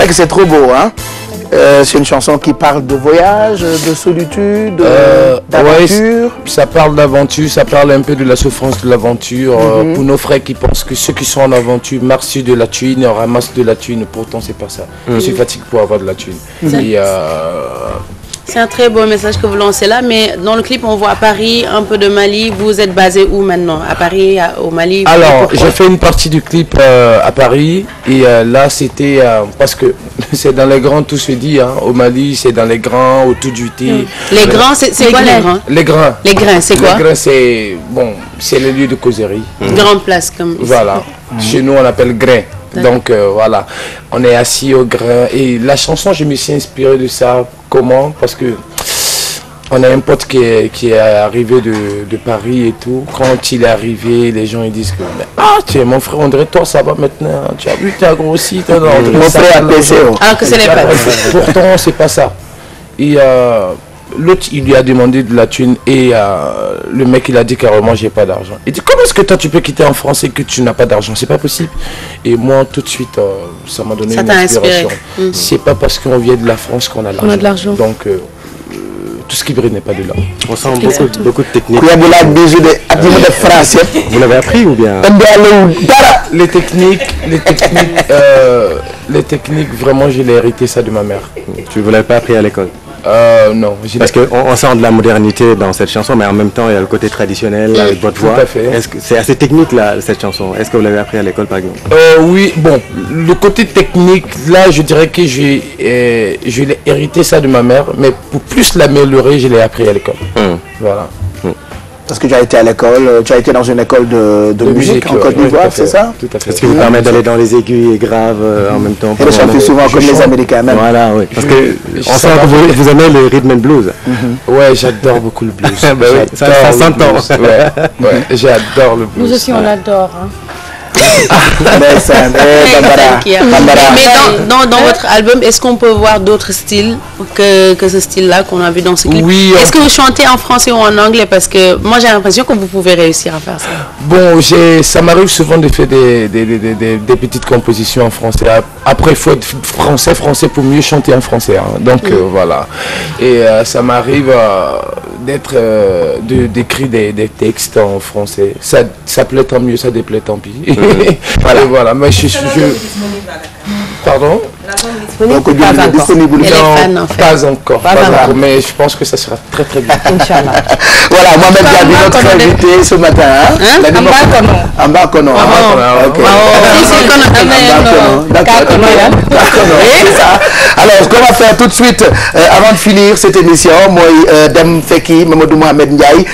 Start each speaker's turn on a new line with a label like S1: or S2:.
S1: vrai que c'est trop beau, hein. C'est une chanson qui parle de voyage, de solitude, d'aventure.
S2: Ouais, ça parle d'aventure, ça parle un peu de la souffrance de l'aventure. Pour nos frères qui pensent que ceux qui sont en aventure marchent de la thune, ramassent de la thune, pourtant c'est pas ça. Je suis fatigué pour avoir de la thune.
S3: C'est un très beau message que vous lancez là, mais dans le clip on voit Paris, un peu de Mali. Vous êtes basé où maintenant? À Paris, au Mali?
S2: Alors, j'ai fait une partie du clip à Paris et là c'était parce que c'est dans les grands, tout se dit, hein. Au Mali c'est dans les grands, autour du thé.
S3: Les grands, c'est quoi les grands?
S2: Les grains.
S3: Les grains, c'est quoi?
S2: Les grains, c'est bon, c'est le lieu de causerie.
S3: Grande place comme ici.
S2: Voilà. Chez nous on appelle grain. Donc voilà, on est assis au grain et la chanson, je me suis inspiré de ça. Comment? Parce que on a un pote qui est arrivé de Paris et tout. Quand il est arrivé, les gens ils disent que tu es mon frère, on dirait toi ça va maintenant. Tu as vu, tu as grossi,
S1: mon frère a baissé.
S3: Alors que ce n'est pas.
S2: Pourtant c'est pas ça. Et l'autre il lui a demandé de la thune et le mec il a dit carrément j'ai pas d'argent. Il dit comment est-ce que toi tu peux quitter en France et que tu n'as pas d'argent? C'est pas possible. Et moi tout de suite ça m'a donné une inspiration. C'est pas parce qu'on vient de la France qu'on a de l'argent. Donc tout ce qui brille n'est pas de là.
S4: On sent beaucoup de techniques. Vous l'avez appris ou bien?
S2: Les techniques vraiment je l'ai hérité ça de ma mère.
S4: Tu ne l'avez pas appris à l'école?
S2: Non.
S4: Parce qu'on sent de la modernité dans cette chanson, mais en même temps il y a le côté traditionnel avec votre voix.
S2: Tout à fait.
S4: C'est assez technique là, cette chanson. Est-ce que vous l'avez appris à l'école par exemple?
S2: Oui, bon, le côté technique, là je dirais que je l'ai hérité ça de ma mère, mais pour plus l'améliorer, je l'ai appris à l'école. Voilà.
S1: Parce que tu as été à l'école, tu as été dans une école de musique en Côte d'Ivoire, c'est ça?
S2: Tout à fait.
S4: Ce qui vous permet d'aller dans les aigus et graves en même temps.
S1: Et de chanter souvent comme les Américains même.
S4: Voilà, oui. Parce que on sent que vous aimez le rhythm and blues.
S2: Ouais, j'adore beaucoup le blues.
S4: Ça s'entend.
S2: Ouais, j'adore le blues.
S5: Nous aussi on adore. Hein.
S3: Mais dans votre album, est-ce qu'on peut voir d'autres styles que ce style-là qu'on a vu dans ce clip?
S2: Oui.
S3: Est-ce que vous chantez en français ou en anglais? Parce que moi j'ai l'impression que vous pouvez réussir à faire ça.
S2: Bon, ça m'arrive souvent de faire des petites compositions en français. Après, il faut être français pour mieux chanter en français. Hein. Donc voilà. Et ça m'arrive d'écrire des textes en français. Ça plaît tant mieux, ça déplaît tant pis. Voilà. Mais Pardon? Pas encore. Mais je pense que ça sera très très bien.
S1: Inch'Allah. Voilà, Mohamed Gabi, notre invité ce matin. Alors, ce qu'on va faire tout de suite, avant de finir cette émission, moi, Dem Feki, Mamadou Mohamed Ndiaye.